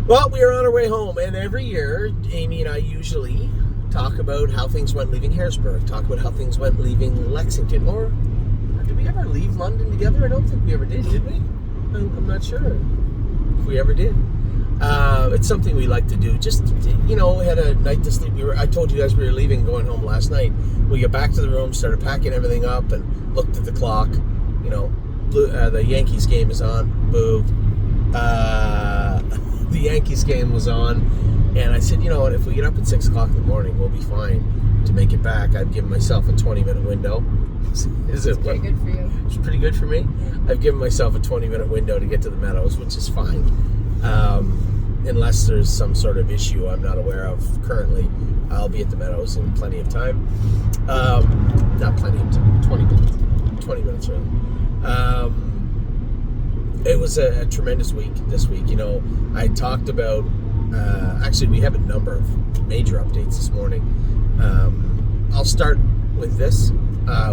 Well, we are on our way home, and every year, Amy and I usually talk about how things went leaving Harrisburg, talk about how things went leaving Lexington, or did we ever leave London together? I don't think we ever did we? I'm not sure if we ever did. It's something we like to do. Just, we had a night to sleep. I told you guys we were leaving, going home last night. We got back to the room, started packing everything up, and looked at the clock. The Yankees game is on. Boo. The Yankees game was on, and I said, you know what, if we get up at 6 o'clock in the morning, we'll be fine to make it back. I've given myself a 20-minute window. It's pretty good for you. It's pretty good for me. Yeah. I've given myself a 20-minute window to get to the Meadows, which is fine. Unless there's some sort of issue I'm not aware of currently, I'll be at the Meadows in plenty of time. Not plenty of time, 20 minutes. 20 minutes early. It was a tremendous week this week. I talked about, actually we have a number of major updates this morning. I'll start with this.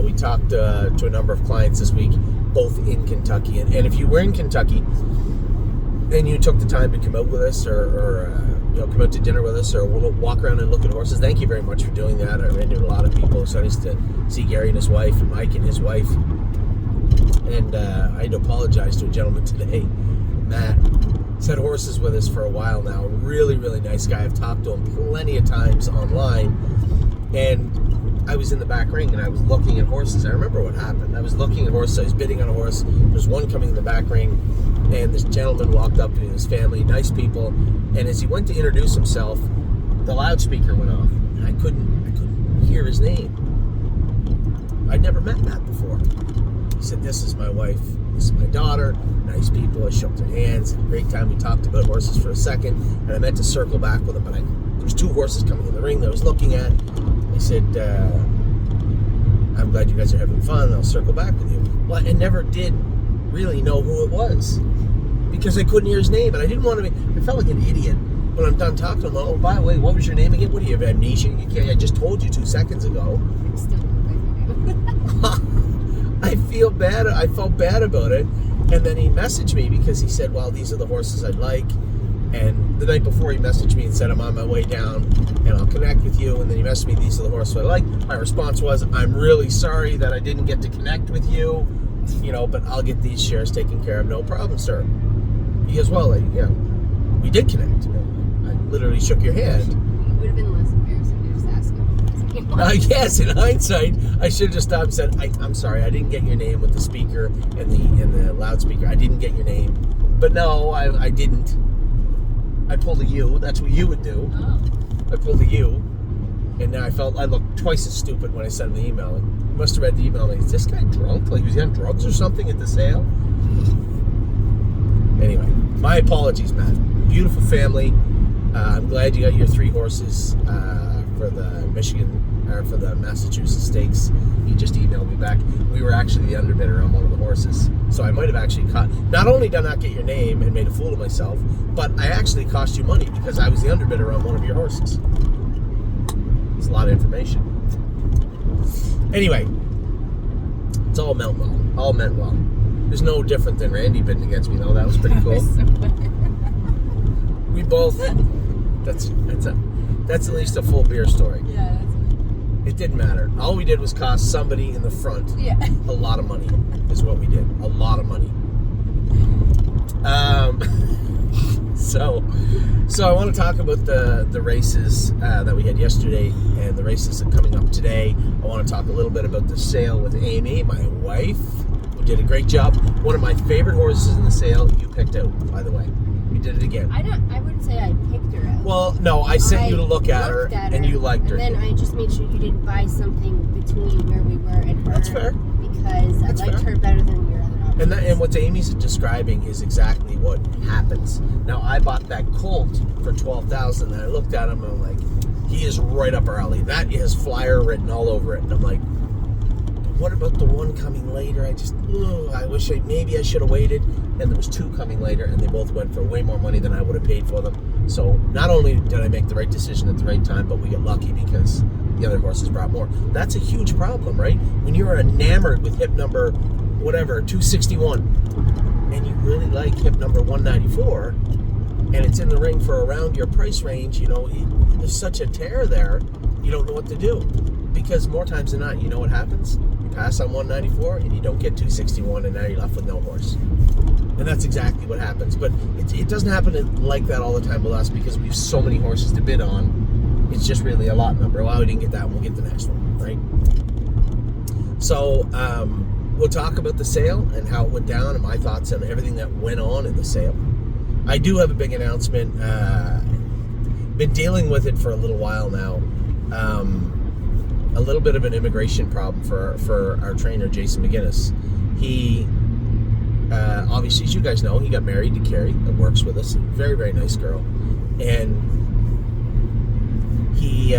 We talked to a number of clients this week, both in Kentucky. And if you were in Kentucky and you took the time to come out with us or come out to dinner with us or we'll walk around and look at horses, thank you very much for doing that. I ran into a lot of people. It's nice to see Gary and his wife and Mike and his wife. And I had to apologize to a gentleman today, Matt. He's had horses with us for a while now. Really, really nice guy. I've talked to him plenty of times online. And I was in the back ring and I was looking at horses. I remember what happened. I was looking at horses. I was bidding on a horse. There's one coming in the back ring. And this gentleman walked up to me, his family, nice people. And as he went to introduce himself, the loudspeaker went off. And I couldn't hear his name. I'd never met Matt before. He said, this is my wife, this is my daughter, nice people. I shook their hands, had a great time. We talked about horses for a second, and I meant to circle back with him, but there's two horses coming in the ring that I was looking at. I said, I'm glad you guys are having fun. I'll circle back with you. Well, I never did really know who it was because I couldn't hear his name, and I didn't want to be, I felt like an idiot when I'm done talking to him. Oh, by the way, what was your name again? What do you have, amnesia? I just told you 2 seconds ago. I felt bad about it. And then he messaged me because he said, well, these are the horses I'd like. And the night before he messaged me and said, I'm on my way down and I'll connect with you. And then he messaged me, these are the horses I like. My response was, I'm really sorry that I didn't get to connect with you, but I'll get these shares taken care of. No problem, sir. He goes, well, we did connect. I literally shook your hand. It would have been less embarrassing to just ask him. Yes, in hindsight, I should have just stopped and said, I'm sorry, I didn't get your name with the speaker and the loudspeaker. I didn't get your name. But no, I didn't. I pulled a U. That's what you would do. Oh. I pulled a U. And now I looked twice as stupid when I sent the email. He must have read the email. Like, is this guy drunk? Like, was he on drugs or something at the sale? Anyway, my apologies, Matt. Beautiful family. I'm glad you got your 3 horses for the for the Massachusetts Stakes. He just emailed me back. We were actually the underbidder on one of the horses. So I might have actually not only did I not get your name and made a fool of myself, but I actually cost you money because I was the underbidder on one of your horses. It's a lot of information. Anyway, it's all meant well. All meant well. There's no different than Randy bidding against me, though. That was pretty cool. We both. That's at least a full beer story. Yeah, that's it. It didn't matter. All we did was cost somebody in the front a lot of money, is what we did. A lot of money. So I want to talk about the races that we had yesterday and the races that are coming up today. I want to talk a little bit about the sale with Amy, my wife, who did a great job. One of my favorite horses in the sale you picked out, by the way. You did it again. I wouldn't say I picked her out. Well, no, I sent you to look at her, and you liked her. And then I just made sure you didn't buy something between where we were and her. That's fair. Because I liked her better than your other options. And what Amy's describing is exactly what happens. Now, I bought that colt for $12,000, and I looked at him, and I'm like, he is right up our alley. That is flyer written all over it. And I'm like, what about the one coming later? I wish maybe I should have waited. And there was 2 coming later, and they both went for way more money than I would have paid for them. So not only did I make the right decision at the right time, but we got lucky because the other horses brought more. That's a huge problem, right? When you're enamored with hip number, 261, and you really like hip number 194, and it's in the ring for around your price range, there's such a tear there, you don't know what to do. Because more times than not, you know what happens? You pass on 194 and you don't get 261, and now you're left with no horse. And that's exactly what happens. But it doesn't happen like that all the time with us because we have so many horses to bid on. It's just really a lot number. Well, we didn't get that one, we'll get the next one, right? So we'll talk about the sale and how it went down and my thoughts on everything that went on in the sale. I do have a big announcement. Been dealing with it for a little while now. A little bit of an immigration problem for our trainer, Jason McGinnis. He, obviously, as you guys know, he got married to Carrie that works with us. A very, very nice girl. And he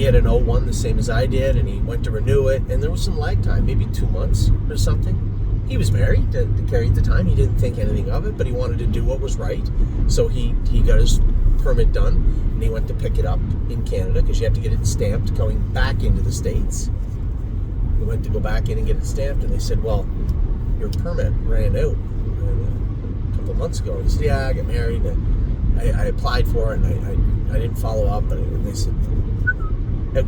had an 01 the same as I did, and he went to renew it, and there was some lag time, maybe 2 months or something. He was married to Carrie at the time. He didn't think anything of it, but he wanted to do what was right. So he got his permit done, and he went to pick it up in Canada because you have to get it stamped going back into the States. He went to go back in and get it stamped, and they said, well, your permit ran out a couple of months ago. He said, yeah, I got married, and I applied for it, and I didn't follow up, and they said, hey.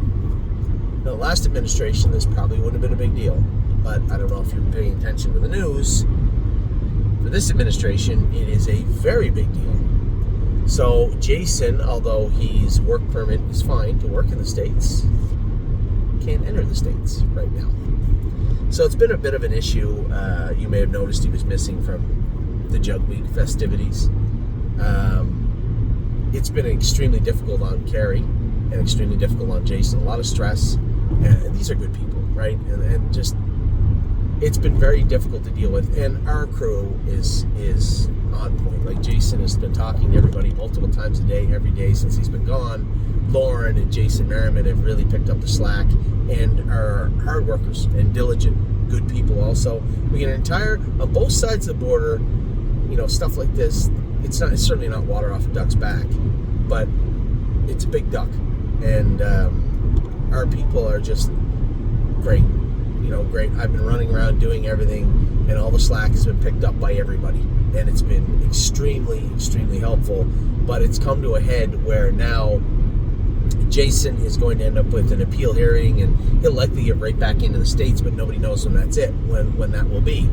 Now, the last administration, this probably wouldn't have been a big deal, but I don't know if you're paying attention to the news. For this administration, it is a very big deal. So Jason, although his work permit is fine to work in the States, can't enter the States right now. So it's been a bit of an issue. You may have noticed he was missing from the Jug Week festivities. It's been extremely difficult on Carrie and extremely difficult on Jason. A lot of stress. And these are good people, right? And just, it's been very difficult to deal with. And our crew is on point. Like, Jason has been talking to everybody multiple times a day, every day since he's been gone. Lauren and Jason Merriman have really picked up the slack and are hard workers and diligent, good people also. We get an entire, on both sides of the border, stuff like this, it's certainly not water off a duck's back, but it's a big duck. And our people are just great. Great. I've been running around doing everything, and all the slack has been picked up by everybody. And it's been extremely, extremely helpful. But it's come to a head where now Jason is going to end up with an appeal hearing, and he'll likely get right back into the States, but nobody knows when that's it, when that will be.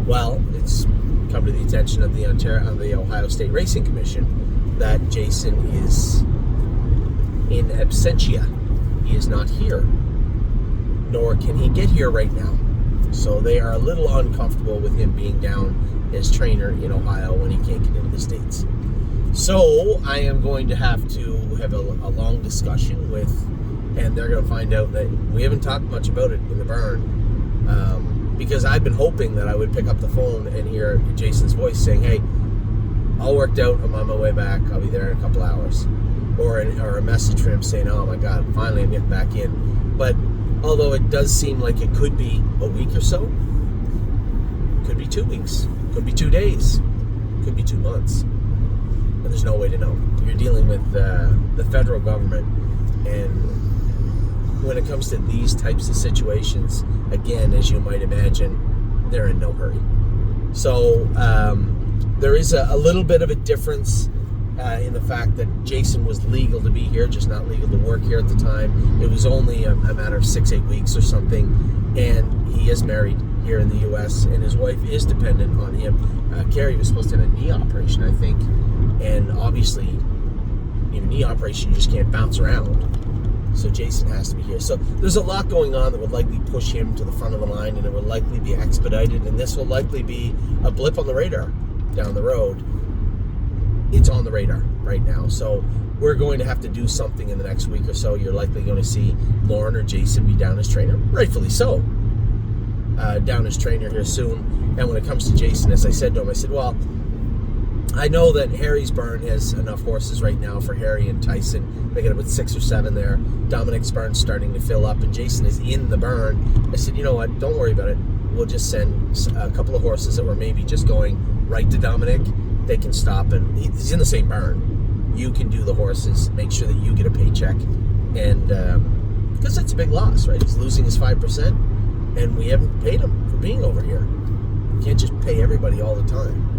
Well, it's come to the attention of the Ohio State Racing Commission that Jason is in absentia. He is not here, nor can he get here right now. So they are a little uncomfortable with him being down as trainer in Ohio when he can't get into the States. So I am going to have a long discussion with, and they're going to find out that we haven't talked much about it in the burn, because I've been hoping that I would pick up the phone and hear Jason's voice saying, hey, all worked out, I'm on my way back, I'll be there in a couple hours. Or a message from him saying, oh my God, finally I'm getting back in. But although it does seem like it could be a week or so, could be 2 weeks, could be 2 days, could be 2 months. And there's no way to know. You're dealing with the federal government, and when it comes to these types of situations, again, as you might imagine, they're in no hurry. So there is a little bit of a difference in the fact that Jason was legal to be here, just not legal to work here at the time. It was only a matter of 6-8 weeks or something, and he is married here in the U.S., and his wife is dependent on him. Carrie was supposed to have a knee operation, I think, and obviously, a knee operation, you just can't bounce around. So Jason has to be here. So there's a lot going on that would likely push him to the front of the line, and it would likely be expedited, and this will likely be a blip on the radar down the road. It's on the radar right now. So we're going to have to do something in the next week or so. You're likely going to see Lauren or Jason be down as trainer, rightfully so, down as trainer here soon. And when it comes to Jason, as I said to him, I said, well, I know that Harry's barn has enough horses right now for Harry and Tyson. They got about 6 or 7 there. Dominic's barn's starting to fill up, and Jason is in the barn. I said, you know what, don't worry about it. We'll just send a couple of horses that were maybe just going right to Dominic. They can stop, and he's in the same barn. You can do the horses, make sure that you get a paycheck, and because that's a big loss, right? He's losing his 5%, and we haven't paid him for being over here. You can't just pay everybody all the time.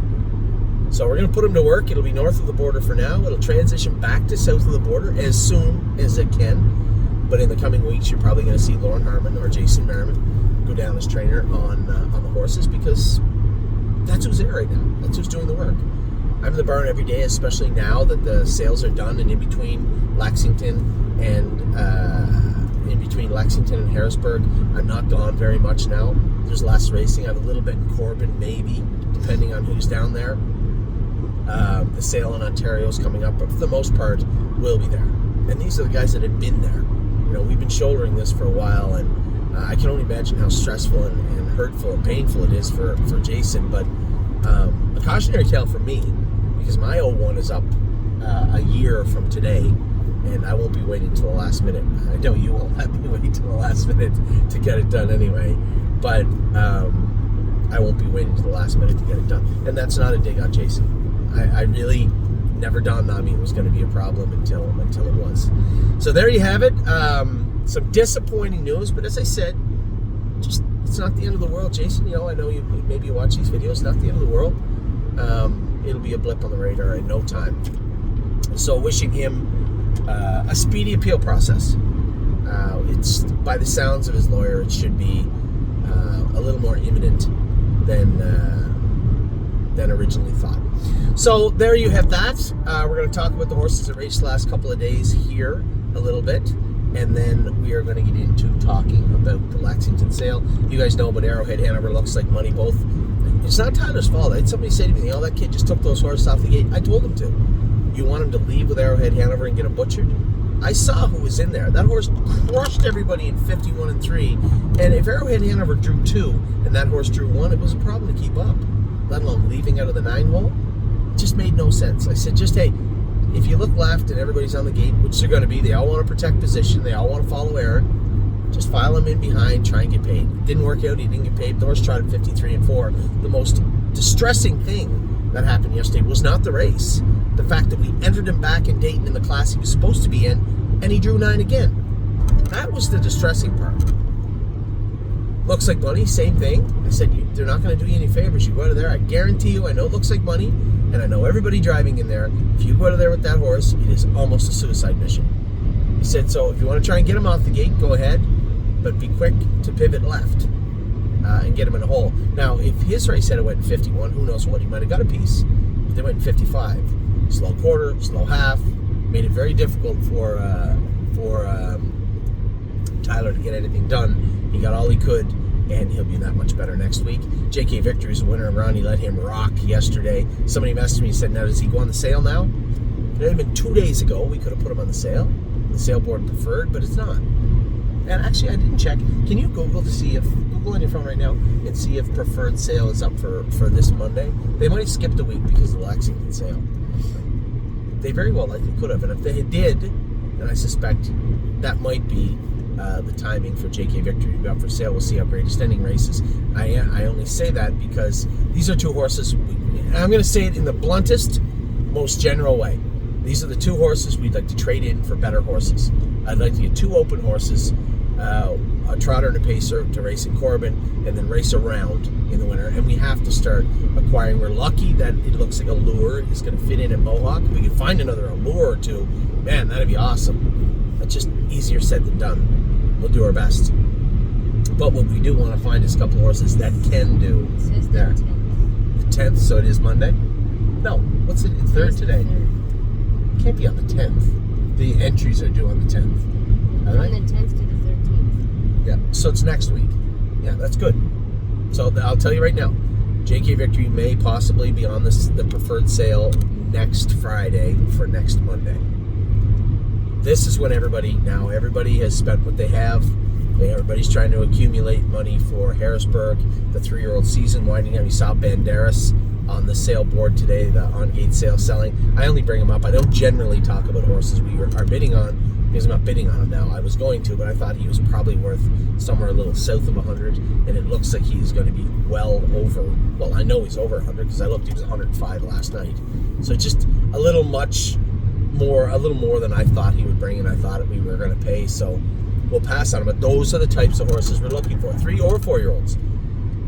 So we're going to put him to work. It'll be north of the border for now. It'll transition back to south of the border as soon as it can. But in the coming weeks, you're probably going to see Lauren Harmon or Jason Merriman go down as trainer on the horses, because that's who's there right now. That's who's doing the work. I'm in the barn every day, especially now that the sales are done, and in between Lexington and Harrisburg, I'm not gone very much now. There's less racing. I have a little bit in Corbin, maybe, depending on who's down there. The sale in Ontario is coming up, but for the most part, we'll be there. And these are the guys that have been there. You know, we've been shouldering this for a while, and I can only imagine how stressful and hurtful and painful it is for Jason. But a cautionary tale for me, because my 01 is up a year from today, and I won't be waiting till the last minute. I know you won't have me waiting till the last minute to get it done anyway, but I won't be waiting till the last minute to get it done. And that's not a dig on Jason. I really never dawned on me it was going to be a problem until it was. So there you have it. Some disappointing news, but as I said, just it's not the end of the world, Jason. You know, I know maybe you watch these videos. Not the end of the world. It'll be a blip on the radar in no time. So wishing him a speedy appeal process. It's, by the sounds of his lawyer, it should be a little more imminent than originally thought. So there you have that. We're going to talk about the horses that raced the last couple of days here a little bit, and then we are going to get into talking about the Lexington sale. You guys know about Arrowhead Hanover, Looks Like Money, both. It's not Tyler's fault. I had somebody say to me, "Oh, that kid just took those horses off the gate." I told him to. You want him to leave with Arrowhead Hanover and get him butchered? I saw who was in there. That horse crushed everybody in 51 and 3. And if Arrowhead Hanover drew 2 and that horse drew 1, it was a problem to keep up, let alone leaving out of the 9 hole. It just made no sense. I said, hey, if you look left and everybody's on the gate, which they're going to be, they all want to protect position, they all want to follow Aaron, just file him in behind, try and get paid. It didn't work out, he didn't get paid. The horse trotted 53 and 4. The most distressing thing that happened yesterday was not the race. The fact that we entered him back in Dayton in the class he was supposed to be in, and he drew 9 again. That was the distressing part. Looks Like Money, same thing. I said, they're not going to do you any favors. You go out of there, I guarantee you, I know it looks like money, and I know everybody driving in there. If you go out of there with that horse, it is almost a suicide mission. He said, so if you want to try and get him off the gate, go ahead, but be quick to pivot left and get him in a hole. Now, if his race had went in 51, who knows what, he might have got a piece. But they went in 55. Slow quarter, slow half, made it very difficult for Tyler to get anything done. He got all he could, and he'll be that much better next week. JK Victory's the winner, and Ronnie let him rock yesterday. Somebody messaged me and said, now does he go on the sale now? It had been 2 days ago. We could have put him on the sale. The sale board preferred, but it's not. And actually, I didn't check. Can you Google on your phone right now and see if preferred sale is up for this Monday? They might have skipped a week because of the Lexington sale. They very well likely could have. And if they did, then I suspect that might be the timing for JK Victory to be up for sale. We'll see how great extending races. I only say that because these are two horses. I'm going to say it in the bluntest, most general way. These are the two horses we'd like to trade in for better horses. I'd like to get 2 open horses, a trotter and a pacer to race in Corbin, and then race around in the winter. And we have to start acquiring. We're lucky that it looks like Allure is going to fit in at Mohawk. If we can find another Allure or 2, man, that'd be awesome. That's just easier said than done. We'll do our best. But what we do want to find is a couple horses that can do. It says there. The 10th, so it is Monday? No, what's it? It's 3rd today. It can't be on the 10th. The entries are due on the 10th. From the 10th to the 13th. Yeah, so it's next week. Yeah, that's good. So I'll tell you right now, JK Victory may possibly be on the preferred sale next Friday for next Monday. This is when everybody has spent what they have. Everybody's trying to accumulate money for Harrisburg, the 3-year-old season winding down. You saw Banderas on the sale board today, the on-gate sale selling. I only bring them up. I don't generally talk about horses we are bidding on because I'm not bidding on him now. I was going to, but I thought he was probably worth somewhere a little south of 100, and it looks like he's going to be well over. Well, I know he's over 100 because I looked. He was 105 last night. So just a little more than I thought he would bring, and I thought we were going to pay. So we'll pass on him. But those are the types of horses we're looking for: 3 or 4-year-olds,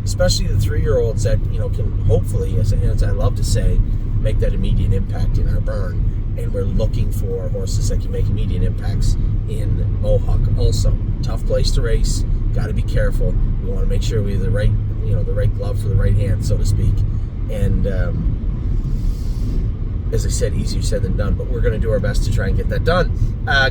especially the 3-year-olds that can hopefully, as I love to say, make that immediate impact in our burn, and we're looking for horses that can make immediate impacts in Mohawk. Also, tough place to race. Got to be careful. We want to make sure we have the right, the right glove for the right hand, so to speak. And as I said, easier said than done, but we're going to do our best to try and get that done.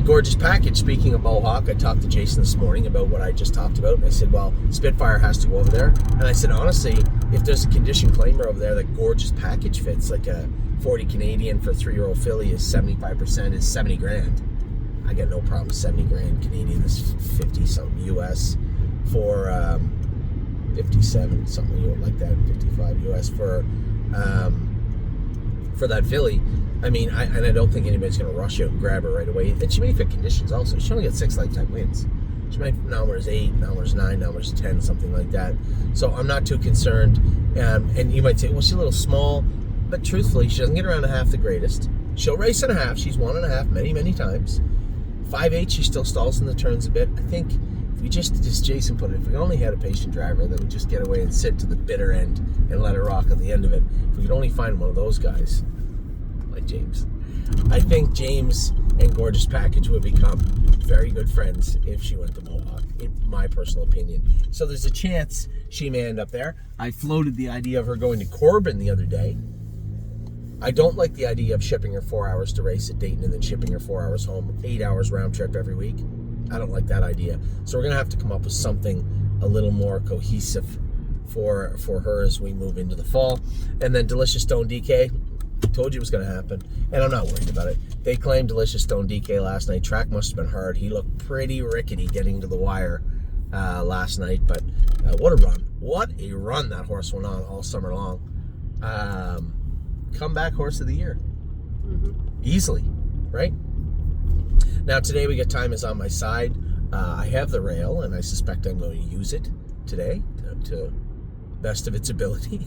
Gorgeous package. Speaking of Mohawk, I talked to Jason this morning about what I just talked about. I said, well, Spitfire has to go over there. And I said, honestly, if there's a condition claimer over there that Gorgeous package fits, like a 40 Canadian for a 3-year-old filly is 75% is 70 grand. I got no problem with 70 grand Canadian. Is 50 something US for 57 something like that, 55 US for that filly. I mean, I don't think anybody's going to rush out and grab her right away. And she may fit conditions also. She only got 6 lifetime wins. She might, now there's 8, now there's 9, now there's 10, something like that. So I'm not too concerned. And you might say, well, she's a little small. But truthfully, she doesn't get around a half the greatest. She'll race in a half. She's won in a half many, many times. 5'8", she still stalls in the turns a bit. I think if we just, as Jason put it, if we only had a patient driver that would just get away and sit to the bitter end and let her rock at the end of it, if we could only find one of those guys, like James, I think James and Gorgeous Package would become very good friends if she went to Mohawk, in my personal opinion. So there's a chance she may end up there. I floated the idea of her going to Corbin the other day. I don't like the idea of shipping her 4 hours to race at Dayton and then shipping her 4 hours home, 8 hours round trip every week. I don't like that idea. So we're going to have to come up with something a little more cohesive for her as we move into the fall. And then Delicious Stone DK, I told you it was going to happen, and I'm not worried about it. They claimed Delicious Stone DK last night. Track must have been hard. He looked pretty rickety getting to the wire last night, but what a run. What a run that horse went on all summer long. Comeback horse of the year. Easily, right? Now today we got Time Is On My Side. I have the rail, and I suspect I'm going to use it today to best of its ability.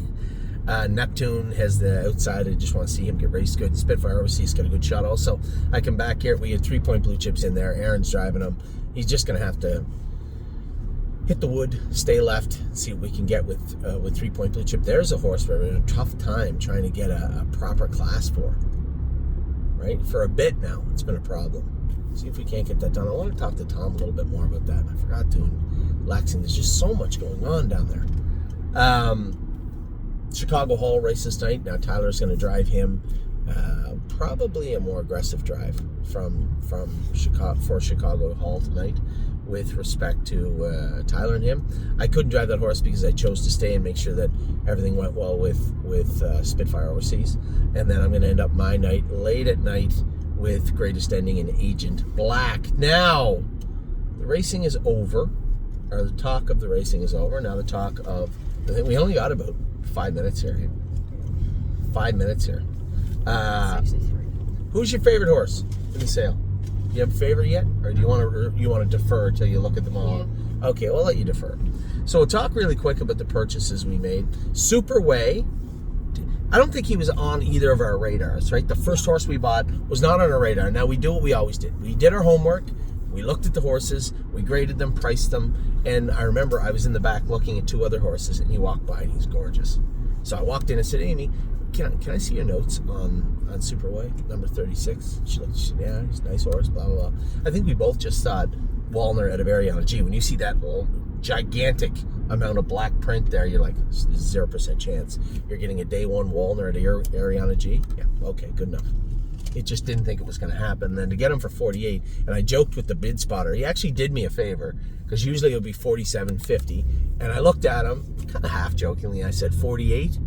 Neptune has the outside. I just want to see him get raced good. Spitfire Overseas got a good shot also. I come back here. We had 3-point blue chips in there. Aaron's driving them. He's just going to have to hit the wood, stay left, see what we can get with 3-point blue chip. There's a horse we're having a tough time trying to get a proper class for. Right? For a bit now, it's been a problem. See if we can't get that done. I want to talk to Tom a little bit more about that. I forgot to in Lexington. There's just so much going on down there. Chicago Hall races tonight. Now Tyler's going to drive him. Probably a more aggressive drive from Chicago for Chicago Hall tonight with respect to Tyler and him. I couldn't drive that horse because I chose to stay and make sure that everything went well with Spitfire Overseas. And then I'm going to end up my night late at night with Greatest Ending and Agent Black. Now, the racing is over, or the talk of the racing is over. Now the talk of, I think we only got about 5 minutes here. 5 minutes here. Who's your favorite horse in the sale? Do you have a favorite yet, or do you want to defer until you look at them all? Yeah. Okay, well, I'll let you defer. So we'll talk really quick about the purchases we made. Superway, I don't think he was on either of our radars, right? The first horse we bought was not on our radar. Now we do what we always did. We did our homework. We looked at the horses. We graded them, priced them, and I remember I was in the back looking at 2 other horses, and he walked by and he's gorgeous. So I walked in and said, Amy, can I see your notes on Superway, number 36? She looked, yeah, he's a nice horse, blah, blah, blah. I think we both just thought Walner out of Ariana G. When you see that gigantic amount of black print there, you're like, 0% chance you're getting a day one Walner at Ariana G. Yeah, okay, good enough. It just didn't think it was going to happen. And then to get him for 48, and I joked with the bid spotter. He actually did me a favor, because usually it would be 47.50. And I looked at him, kind of half jokingly. I said 48,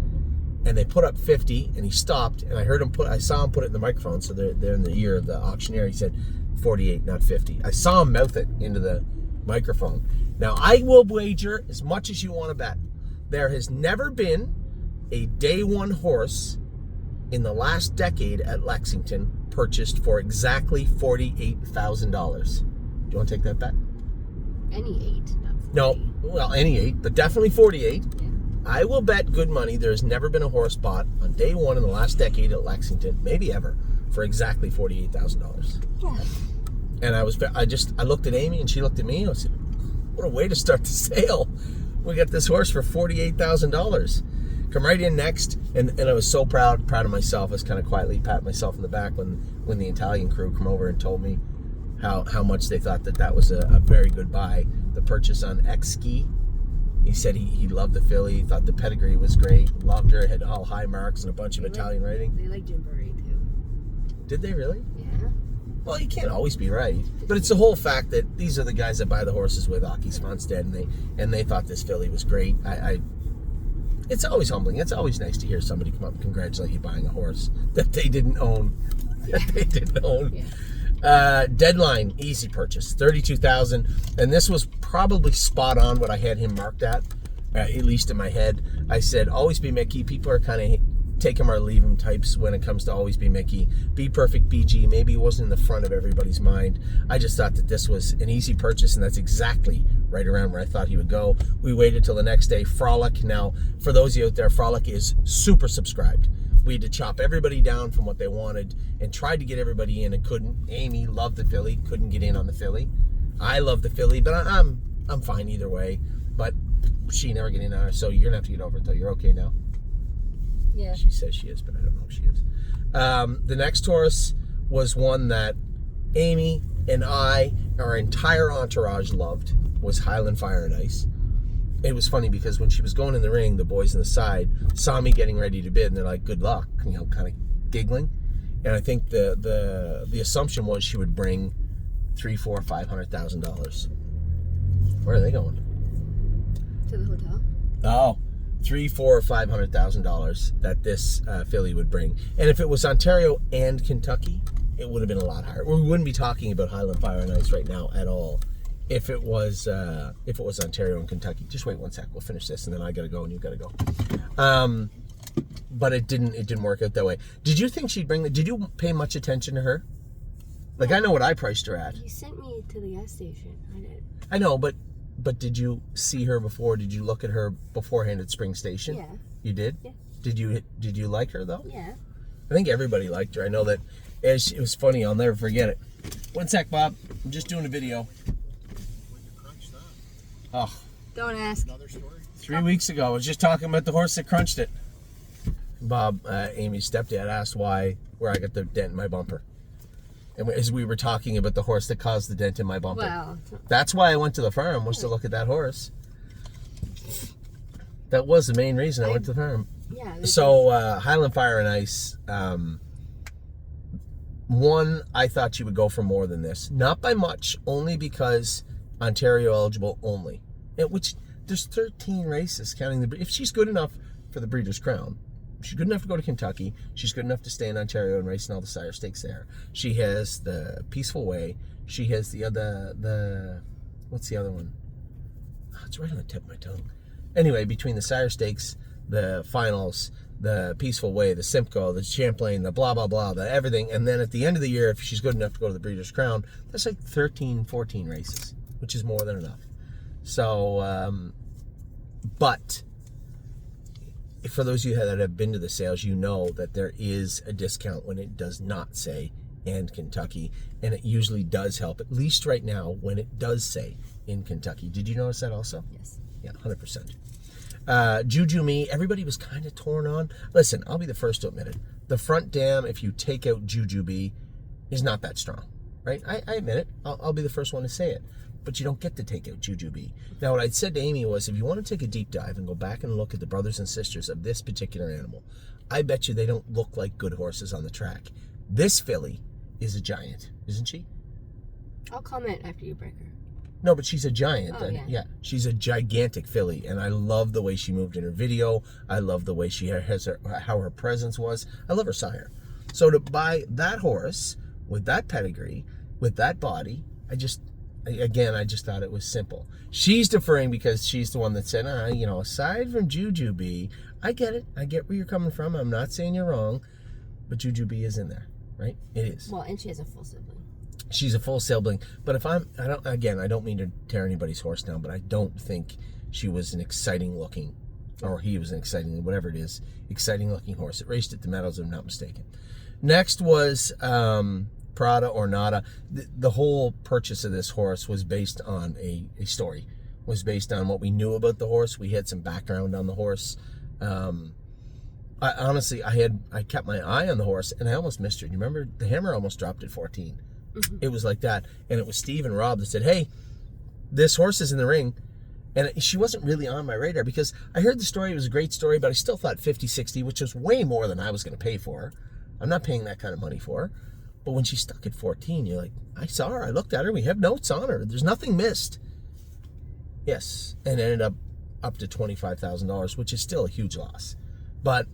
and they put up 50, and he stopped. And I saw him put it in the microphone, so they're in the ear of the auctioneer. He said 48, not 50. I saw him mouth it into the microphone. Now I will wager as much as you want to bet. There has never been a day one horse in the last decade at Lexington purchased for exactly $48,000. Do you want to take that bet? Any 8. No, well, any 8, but definitely 48. Yeah. I will bet good money there's never been a horse bought on day one in the last decade at Lexington, maybe ever, for exactly $48,000. Yeah. And I looked at Amy and she looked at me and I said, what a way to start the sale. We got this horse for $48,000. Come right in next, and I was so proud of myself. I was kind of quietly patting myself in the back when the Italian crew come over and told me how much they thought that was a very good buy. The purchase on X-Ski. He said he loved the filly. He thought the pedigree was great. Loved her. Had all high marks and a bunch of Italian writing. They like Jim Burry too. Did they really? Yeah. Well, you can't always be right, but it's the whole fact that these are the guys that buy the horses with Aki Svanstead, and they thought this filly was great. It's always humbling. It's always nice to hear somebody come up and congratulate you buying a horse that they didn't own. Yeah. Deadline, easy purchase, $32,000, and this was probably spot on what I had him marked at least in my head. I said, always be Mickey. People are kind of take him or leave him types when it comes to always be Mickey. Be Perfect BG, maybe it wasn't in the front of everybody's mind. I just thought that this was an easy purchase, and that's exactly right around where I thought he would go. We waited till the next day. Frolic, now, for those of you out there, Frolic is super subscribed. We had to chop everybody down from what they wanted and tried to get everybody in and couldn't. Amy loved the filly, couldn't get in on the filly. I love the filly, but I'm fine either way. But she never get in on her, so you're gonna have to get over it though. You're okay now? Yeah. She says she is, but I don't know if she is. The next horse was one that Amy and our entire entourage loved, was Highland Fire and Ice. It was funny because when she was going in the ring, the boys on the side saw me getting ready to bid, and they're like, good luck, kind of giggling. And I think the assumption was she would bring $300,000, $400,000, $500,000. Where are they going? To the hotel. Oh, $300,000, $400,000, $500,000 that this filly would bring. And if it was Ontario and Kentucky, it would have been a lot higher. We wouldn't be talking about Highland Fire and Ice right now at all. If it was Ontario and Kentucky. Just wait one sec. We'll finish this, and then I gotta go, and you gotta go. But it didn't work out that way. Did you think she'd bring? Did you pay much attention to her? Like, I know what I priced her at. You sent me to the gas station. I did. I know, but did you see her before? Did you look at her beforehand at Spring Station? Yeah. You did? Yeah. Did you like her though? Yeah. I think everybody liked her. I know that it was funny. I'll never forget it. One sec, Bob. I'm just doing a video. Oh. Don't ask. Another story? 3 weeks ago, I was just talking about the horse that crunched it. Bob, Amy's stepdad, asked where I got the dent in my bumper. And as we were talking about the horse that caused the dent in my bumper. Wow. That's why I went to the farm, was to look at that horse. That was the main reason I went to the farm. Yeah. So, Highland Fire and Ice, one, I thought she would go for more than this. Not by much, only because Ontario eligible only. Which, there's 13 races counting if she's good enough for the Breeders' Crown, she's good enough to go to Kentucky, she's good enough to stay in Ontario and race in all the sire stakes there. She has the Peaceful Way, she has the what's the other one? Oh, it's right on the tip of my tongue. Anyway, between the sire stakes, the finals, the Peaceful Way, the Simcoe, the Champlain, the blah, blah, blah, the everything, and then at the end of the year, if she's good enough to go to the Breeders' Crown, that's like 13, 14 races, which is more than enough. So, but for those of you that have been to the sales, you know that there is a discount when it does not say "and Kentucky," and it usually does help, at least right now, when it does say "in Kentucky." Did you notice that also? Yes. Yeah, 100%. Juju Me, everybody was kind of torn on. Listen, I'll be the first to admit it. The front dam, if you take out Juju B, is not that strong, right? I admit it. I'll be the first one to say it. But you don't get to take out Juju B. Now, what I'd said to Amy was, if you want to take a deep dive and go back and look at the brothers and sisters of this particular animal, I bet you they don't look like good horses on the track. This filly is a giant, isn't she? I'll comment after you break her. No, but she's a giant. Oh, yeah. She's a gigantic filly, and I love the way she moved in her video. I love the way she has how her presence was. I love her sire. So to buy that horse with that pedigree, with that body, I just thought it was simple. She's deferring because she's the one that said, aside from Juju B, I get it. I get where you're coming from. I'm not saying you're wrong, but Juju B is in there, right? It is. Well, and she has a full sibling. She's a full sibling, but I don't mean to tear anybody's horse down, but I don't think she was an exciting looking, or he was an exciting, whatever it is, exciting looking horse. It raced at the Meadows, if I'm not mistaken. Next was Prada or Nada. The whole purchase of this horse was based on a story, was based on what we knew about the horse. We had some background on the horse. honestly, I kept my eye on the horse, and I almost missed her. You remember the hammer almost dropped at 14. It was like that, and it was Steve and Rob that said, "Hey, this horse is in the ring." And she wasn't really on my radar because I heard the story. It was a great story, but I still thought 50, 60, which was way more than I was going to pay for her. I'm not paying that kind of money for her. But when she stuck at 14, you're like, I saw her. I looked at her. We have notes on her. There's nothing missed. Yes. And it ended up to $25,000, which is still a huge loss. But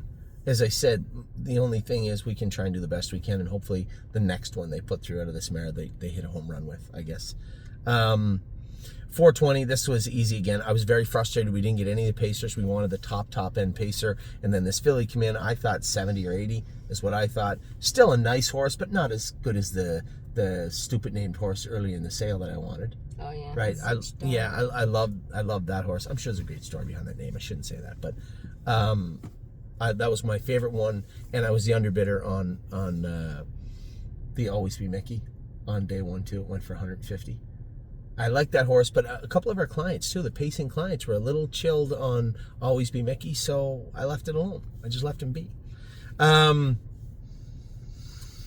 as I said, the only thing is we can try and do the best we can. And hopefully the next one they put through out of this mare, they hit a home run with, I guess. 420, this was easy again. I was very frustrated we didn't get any of the pacers. We wanted the top end pacer. And then this filly came in. I thought 70 or 80 is what I thought. Still a nice horse, but not as good as the stupid named horse early in the sale that I wanted. Oh, yeah. Right. I love that horse. I'm sure there's a great story behind that name. I shouldn't say that. But that was my favorite one. And I was the underbidder on the Always Be Mickey on day 1, too. It went for 150. I like that horse, but a couple of our clients, too, the pacing clients, were a little chilled on Always Be Mickey, so I left it alone. I just left him be.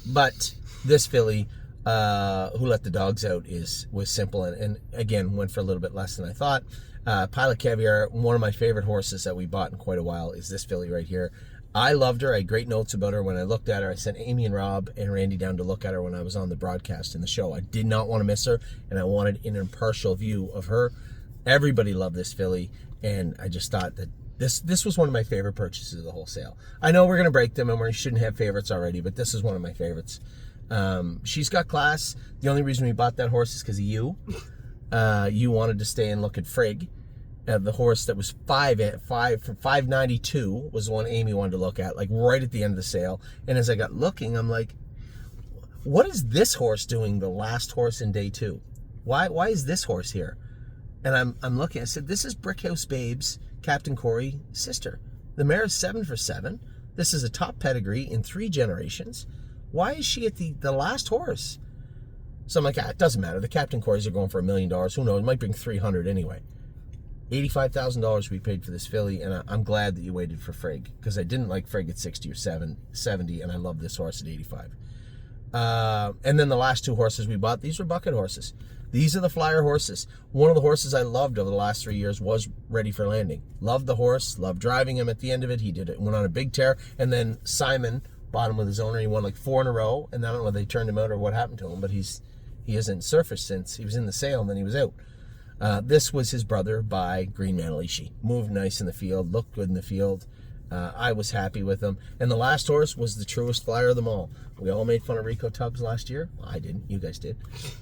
But this filly, Who Let the Dogs Out, was simple, and again, went for a little bit less than I thought. Pilot Caviar, one of my favorite horses that we bought in quite a while, is this filly right here. I loved her. I had great notes about her when I looked at her. I sent Amy and Rob and Randy down to look at her when I was on the broadcast in the show. I did not want to miss her, and I wanted an impartial view of her. Everybody loved this filly, and I just thought that this was one of my favorite purchases of the whole sale. I know we're going to break them, and we shouldn't have favorites already, but this is one of my favorites. She's got class. The only reason we bought that horse is because of you. You wanted to stay and look at Frigg. The horse that was 592 was the one Amy wanted to look at, like right at the end of the sale. And as I got looking, I'm like, what is this horse doing, the last horse in day 2? Why is this horse here? And I'm looking, I said, this is Brickhouse Babe's Captain Corey's sister. The mare is 7 for 7. This is a top pedigree in 3 generations. Why is she at the last horse? So I'm like, it doesn't matter. The Captain Corey's are going for $1 million. Who knows? It might bring 300 anyway. $85,000 we paid for this filly, and I'm glad that you waited for Frigg, because I didn't like Frigg at 60 or 70, and I love this horse at 85. And then the last 2 horses we bought, these were bucket horses. These are the flyer horses. One of the horses I loved over the last 3 years was Ready for Landing. Loved the horse, loved driving him at the end of it. He went on a big tear, and then Simon bought him with his owner. He won like 4 in a row, and I don't know whether they turned him out or what happened to him, but he hasn't surfaced since. He was in the sale, and then he was out. This was his brother by Green Manalishi. Moved nice in the field, looked good in the field. I was happy with him. And the last horse was the truest flyer of them all. We all made fun of Rico Tubbs last year. Well, I didn't. You guys did.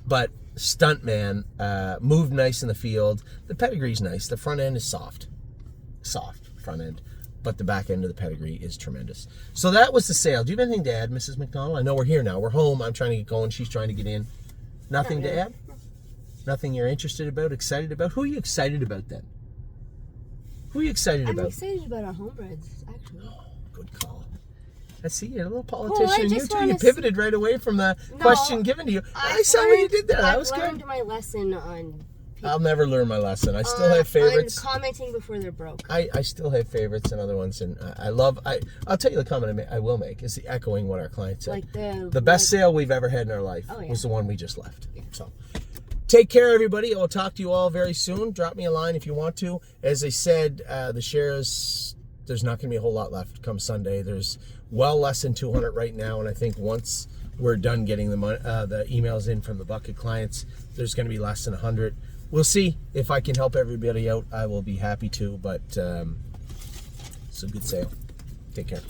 But Stuntman moved nice in the field. The pedigree's nice. The front end is soft. Soft front end. But the back end of the pedigree is tremendous. So that was the sale. Do you have anything to add, Mrs. McDonald? I know we're here now. We're home. I'm trying to get going. She's trying to get in. Nothing to add? Nothing you're interested about, excited about? Who are you excited about then? Who are you excited about? I'm excited about our homebreds, actually. Oh, good call. I see you're a little politician. You pivoted right away from the question given to you. I saw what you did there. That was good. I learned my lesson on... I'll never learn my lesson. I still have favorites. On commenting before they're broke. I still have favorites and other ones, and I'll tell you the comment I will make is the echoing what our client said. Like the best sale we've ever had in our life was the one we just left. Yeah. So take care, everybody. I'll talk to you all very soon. Drop me a line if you want to. As I said, the shares, there's not going to be a whole lot left come Sunday. There's well less than 200 right now, and I think once we're done getting the emails in from the bucket clients, there's going to be less than 100. We'll see if I can help everybody out. I will be happy to, but it's a good sale. Take care.